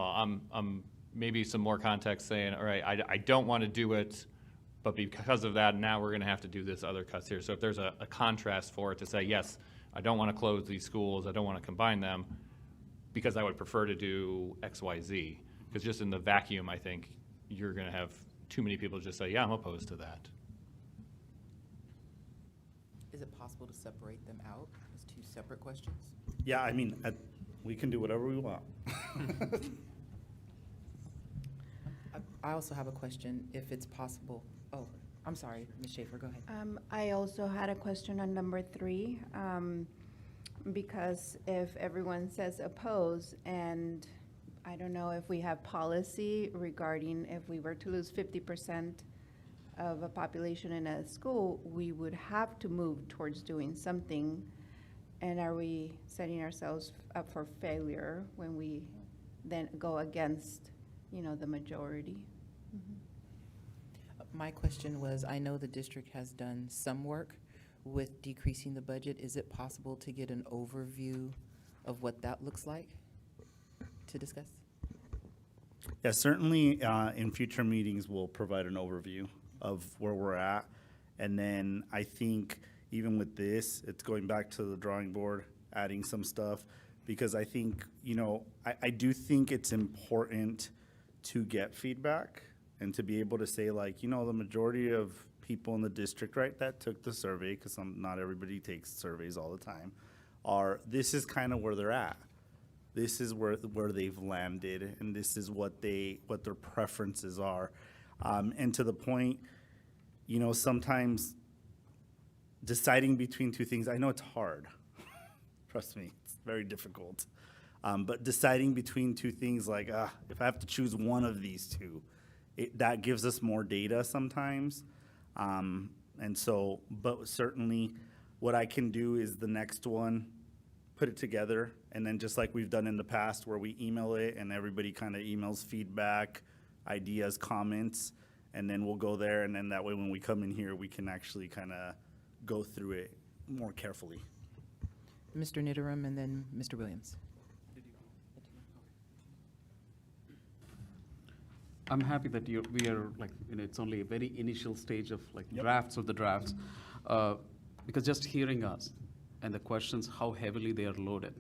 I'm maybe some more context saying, all right, I don't want to do it, but because of that, now we're going to have to do this other cuts here. So if there's a contrast for it to say, yes, I don't want to close these schools, I don't want to combine them, because I would prefer to do X, Y, Z. Because just in the vacuum, I think you're going to have too many people just say, yeah, I'm opposed to that. Is it possible to separate them out as 2 separate questions? Yeah, I mean, we can do whatever we want. I also have a question, if it's possible. Oh, I'm sorry, Ms. Schaefer, go ahead. I also had a question on number 3, because if everyone says oppose, and I don't know if we have policy regarding if we were to lose 50% of a population in a school, we would have to move towards doing something. And are we setting ourselves up for failure when we then go against, the majority? My question was, I know the district has done some work with decreasing the budget. Is it possible to get an overview of what that looks like to discuss? Yeah, certainly, in future meetings, we'll provide an overview of where we're at. And then I think even with this, it's going back to the drawing board, adding some stuff, because I think, I do think it's important to get feedback and to be able to say, like, the majority of people in the district, right, that took the survey, because not everybody takes surveys all the time, this is kind of where they're at. This is where they've landed, and this is what their preferences are. And to the point, sometimes deciding between two things, I know it's hard. Trust me, it's very difficult. But deciding between two things, like, if I have to choose one of these two, that gives us more data sometimes. And so, but certainly what I can do is the next one, put it together, and then just like we've done in the past where we email it and everybody kind of emails feedback, ideas, comments, and then we'll go there, and then that way when we come in here, we can actually kind of go through it more carefully. Mr. Nitteram and then Mr. Williams. I'm happy that we are like, it's only a very initial stage of like drafts of the drafts, because just hearing us and the questions, how heavily they are loaded.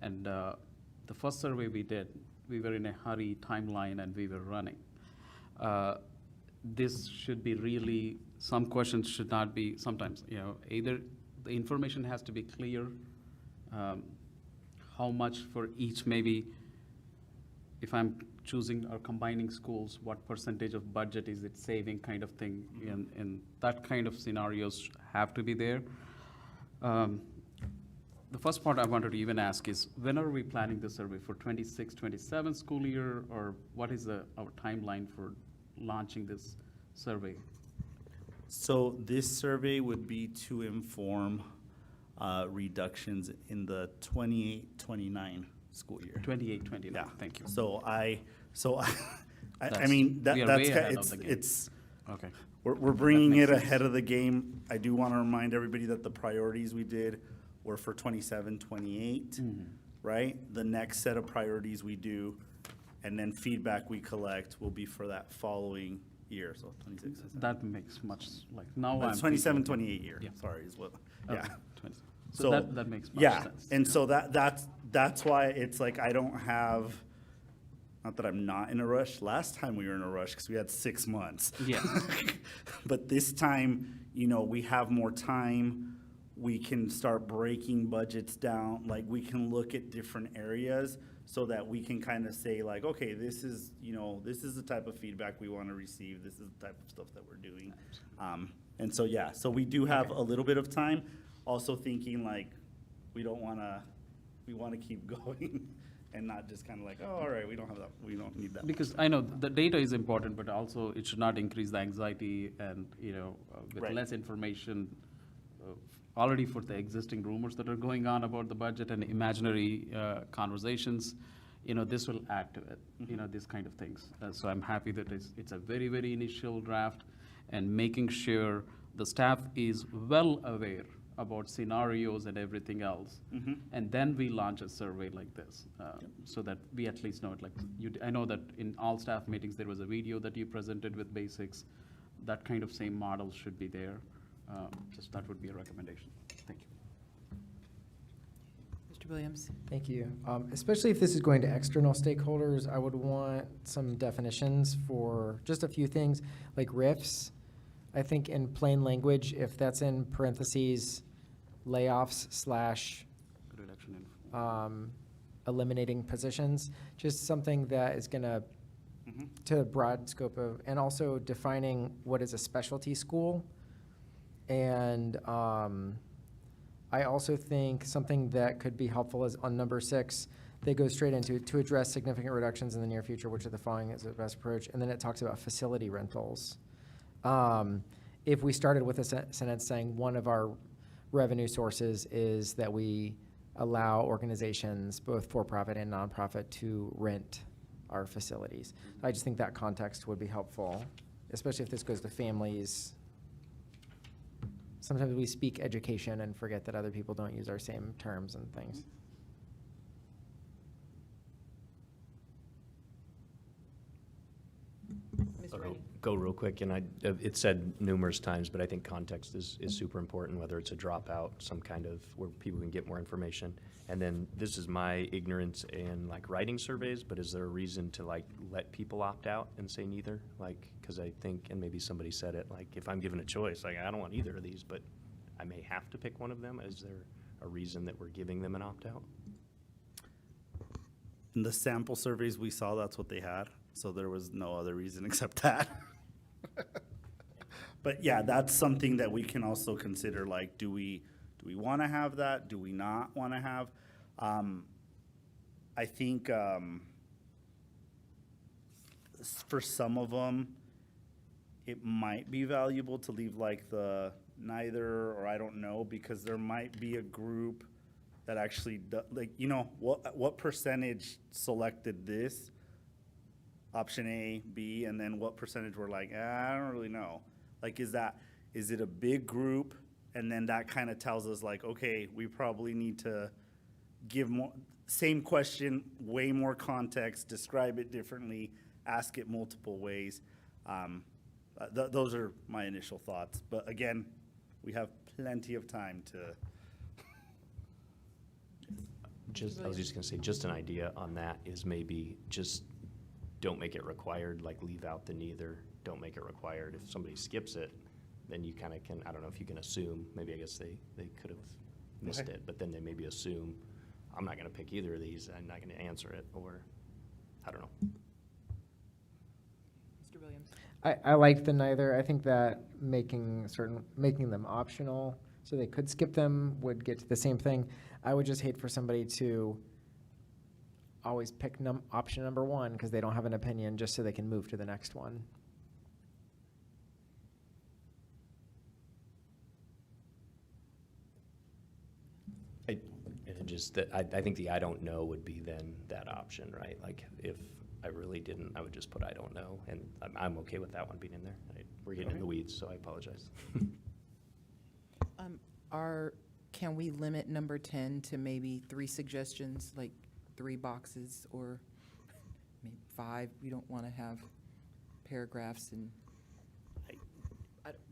And the first survey we did, we were in a hurry timeline and we were running. This should be really, some questions should not be, sometimes, either the information has to be clear, how much for each, maybe if I'm choosing or combining schools, what percentage of budget is it saving, kind of thing, and that kind of scenarios have to be there. The first part I wanted to even ask is, when are we planning the survey, for 26-27 school year, or what is our timeline for launching this survey? So this survey would be to inform reductions in the 28-29 school year. 28-29, Yeah. thank you. So I That's- mean, we are that's, way ahead of it's, the game. it's, Okay. we're bringing makes it sense. ahead of the game. I do want to remind everybody that the priorities we did were for 27-28, Mm-hmm. right? The next set of priorities we do, and then feedback we collect will be for that following year, so 26. That makes much, like, now But I'm it's 27, thinking- 28 year, Yeah. sorry, is what, Okay, yeah. 20. So, So that makes much yeah, sense. and so that's why it's like I don't have, not that I'm not in a rush. Last time we were in a rush because we had 6 months. Yes. But this time, we have more time. We can start breaking budgets down. Like, we can look at different areas so that we can kind of say, like, okay, this is the type of feedback we want to receive. This is the type of stuff that we're doing. And so, yeah, so we do have a little bit of time. Also thinking like, we want to keep going and not just kind of like, oh, all right, we don't need that. Because I know the data is important, but also it should not increase the anxiety and, with Right. less information, already for the existing rumors that are going on about the budget and imaginary conversations, this will add to it, these kind of things. So I'm happy that it's a very, very initial draft, and making sure the staff is well aware about scenarios and everything else. Mhm. And then we launch a survey like this, so that we at least know it. Like, I know that in all staff meetings, there was a video that you presented with basics. That kind of same model should be there. Just that would be a recommendation. Thank you. Mr. Williams? Thank you. Especially if this is going to external stakeholders, I would want some definitions for just a few things, like RIFs. I think in plain language, if that's in parentheses, layoffs / Reduction in. eliminating positions, just something that is gonna to a broad scope of, and also defining what is a specialty school. And I also think something that could be helpful is on number 6, they go straight into to address significant reductions in the near future, which are the following as the best approach. And then it talks about facility rentals. If we started with a sentence saying one of our revenue sources is that we allow organizations, both for-profit and nonprofit, to rent our facilities. I just think that context would be helpful, especially if this goes to families. Sometimes we speak education and forget that other people don't use our same terms and things. Mr. I'll Ready? go real quick, and it said numerous times, but I think context is super important, whether it's a dropout, some kind of, where people can get more information. And then, this is my ignorance in like writing surveys, but is there a reason to like let people opt out and say neither? Like, because I think, and maybe somebody said it, like if I'm given a choice, like I don't want either of these, but I may have to pick one of them. Is there a reason that we're giving them an opt-out? In the sample surveys we saw, that's what they had. So there was no other reason except that. But yeah, that's something that we can also consider, like, do we want to have that? Do we not want to have? I think for some of them, it might be valuable to leave like the neither or I don't know, because there might be a group that actually, like, you know, what percentage selected this? Option A, B, and then what percentage were like, I don't really know. Like, is it a big group? And then that kind of tells us like, okay, we probably need to give more, same question, way more context, describe it differently, ask it multiple ways. Those are my initial thoughts. But again, we have plenty of time to. I was just gonna say, just an idea on that is maybe just don't make it required, like leave out the neither, don't make it required. If somebody skips it, then you kind of can, I don't know if you can assume, maybe I guess they could have missed Okay. it, but then they maybe assume, I'm not gonna pick either of these, I'm not gonna answer it, or, I don't know. Mr. Williams? I like the neither. I think that making them optional so they could skip them would get to the same thing. I would just hate for somebody to always pick option number 1 because they don't have an opinion just so they can move to the next one. And just that, I think the I don't know would be then that option, right? Like, if I really didn't, I would just put I don't know, and I'm okay with that one being in there. We're getting in the weeds, so I apologize. Can we limit number 10 to maybe 3 suggestions, like 3 boxes, or maybe 5? We don't want to have paragraphs and,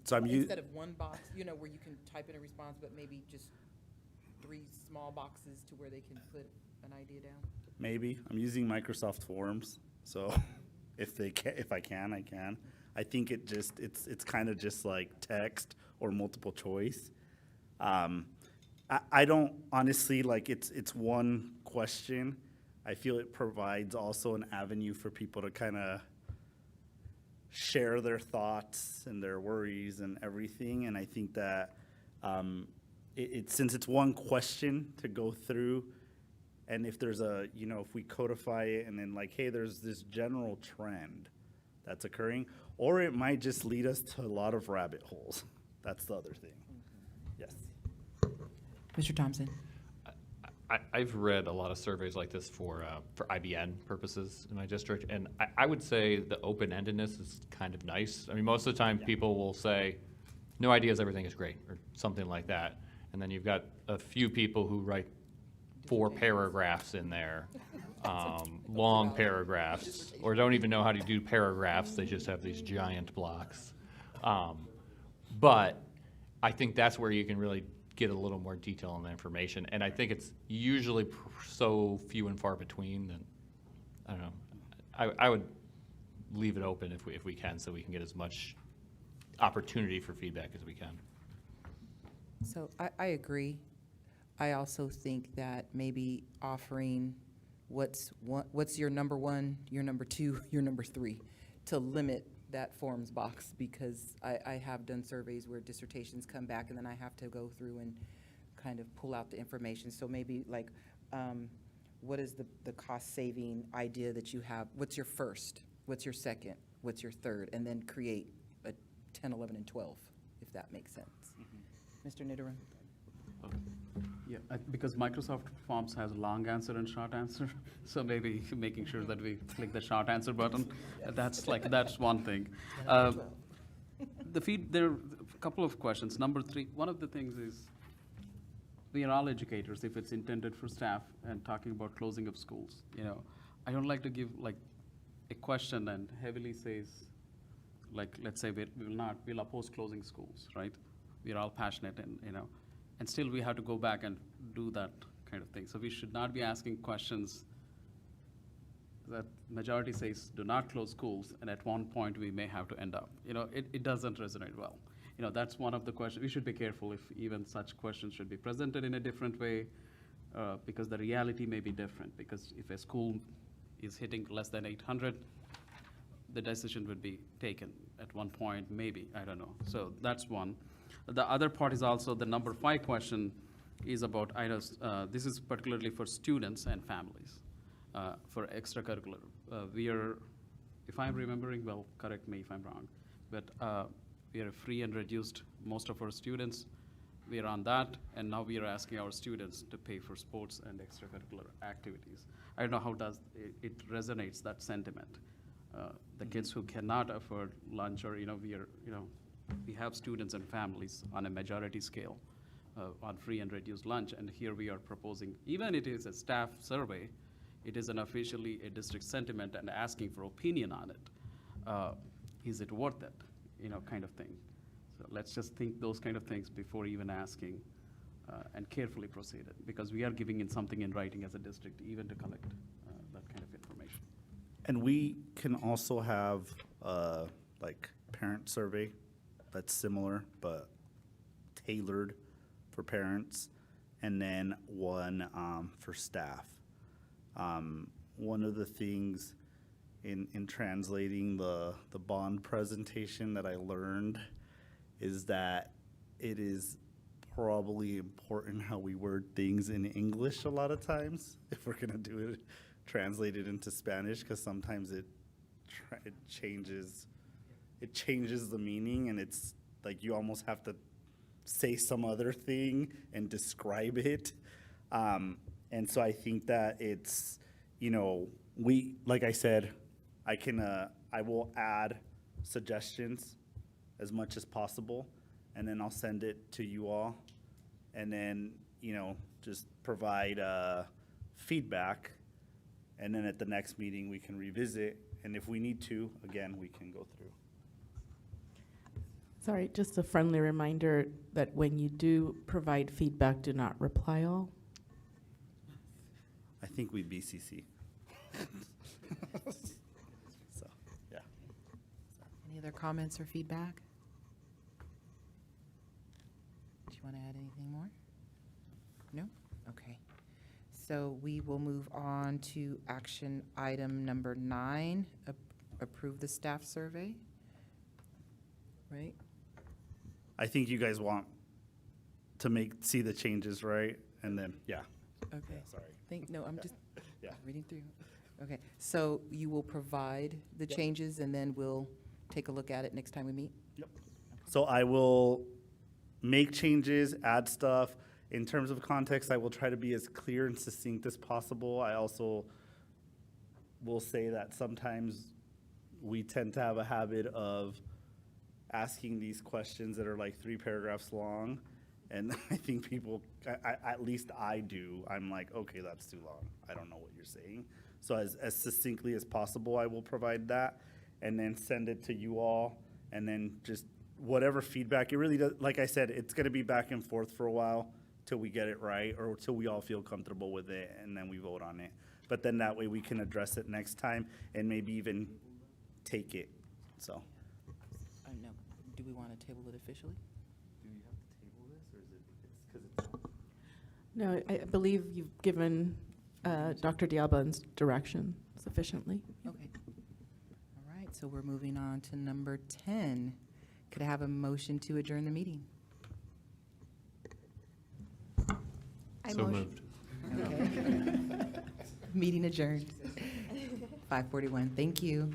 So I'm instead of 1 box, you know, where you can type in a response, but maybe just 3 small boxes to where they can put an idea down? Maybe. I'm using Microsoft Forms, so if I can, I can. I think it's kind of just like text or multiple choice. I don't honestly, like, it's one question. I feel it provides also an avenue for people to kind of share their thoughts and their worries and everything. And I think that since it's one question to go through, and if there's if we codify it and then like, hey, there's this general trend that's occurring, or it might just lead us to a lot of rabbit holes. That's the other thing. Yes. Mr. Thompson? I've read a lot of surveys like this for IBN purposes in my district, and I would say the open-endedness is kind of nice. I mean, most of the time, people will say, no ideas, everything is great, or something like that. And then you've got a few people who write 4 paragraphs in there, long paragraphs, or don't even know how to do paragraphs. They just have these giant blocks. But I think that's where you can really get a little more detail on the information. And I think it's usually so few and far between that, I don't know, I would leave it open if we can, so we can get as much opportunity for feedback as we can. So I agree. I also think that maybe offering what's your number one, your number two, your number three, to limit that forms box, because I have done surveys where dissertations come back and then I have to go through and kind of pull out the information. So maybe like, what is the cost saving idea that you have? What's your first? What's your second? What's your third? And then create a 10, 11, and 12, if that makes sense. Mr. Nidoran? Yeah, because Microsoft Forms has long answer and short answer, so maybe making sure that we click the short answer button, that's one thing. There are a couple of questions. Number 3, one of the things is, we are all educators if it's intended for staff and talking about closing of schools. I don't like to give like a question and heavily says, like, let's say we'll oppose closing schools, right? We're all passionate and still we have to go back and do that kind of thing. So we should not be asking questions that majority says do not close schools, and at one point we may have to end up. It doesn't resonate well. That's one of the questions. We should be careful if even such questions should be presented in a different way, because the reality may be different. Because if a school is hitting less than 800, the decision would be taken at one point, maybe, I don't know. So that's one. The other part is also the number 5 question is about, this is particularly for students and families, for extracurricular. If I'm remembering well, correct me if I'm wrong, but we are free and reduced most of our students. We are on that, and now we are asking our students to pay for sports and extracurricular activities. I don't know how does it resonates, that sentiment. The kids who cannot afford lunch, or we have students and families on a majority scale on free and reduced lunch, and here we are proposing, even it is a staff survey, it is an officially a district sentiment and asking for opinion on it. Is it worth it? Kind of thing. So let's just think those kind of things before even asking, and carefully proceed it, because we are giving in something in writing as a district, even to collect that kind of information. And we can also have like parent survey that's similar but tailored for parents, and then one for staff. One of the things in translating the bond presentation that I learned is that it is probably important how we word things in English a lot of times if we're gonna do it, translate it into Spanish, because sometimes it changes the meaning, and it's like you almost have to say some other thing and describe it. And so I think that it's, like I said, I will add suggestions as much as possible, and then I'll send it to you all, and then, just provide feedback, and then at the next meeting, we can revisit, and if we need to, again, we can go through. Sorry, just a friendly reminder that when you do provide feedback, do not reply all. I think we BCC. So, yeah. Any other comments or feedback? Do you want to add anything more? No? Okay. So we will move on to action item number 9, approve the staff survey. Right? I think you guys want to see the changes, right? And then, yeah. Okay. Yeah, sorry. I'm just Yeah. reading through. Okay, so you will provide the changes, and then we'll take a look at it next time we meet? Yep. So I will make changes, add stuff. In terms of context, I will try to be as clear and succinct as possible. I also will say that sometimes we tend to have a habit of asking these questions that are like 3 paragraphs long. And I think people, at least I do, I'm like, okay, that's too long. I don't know what you're saying. So as succinctly as possible, I will provide that, and then send it to you all, and then just whatever feedback. It really does, like I said, it's gonna be back and forth for a while till we get it right, or till we all feel comfortable with it, and then we vote on it. But then that way we can address it next time, and maybe even take it, so. No, do we want to table it officially? Do you have to table this, or is it, it's 'cause it's No, I believe you've given Dr. Dialba's direction sufficiently. Okay. All right, so we're moving on to number 10. Could I have a motion to adjourn the meeting? So moved. Okay. Meeting adjourned. 5:41. Thank you.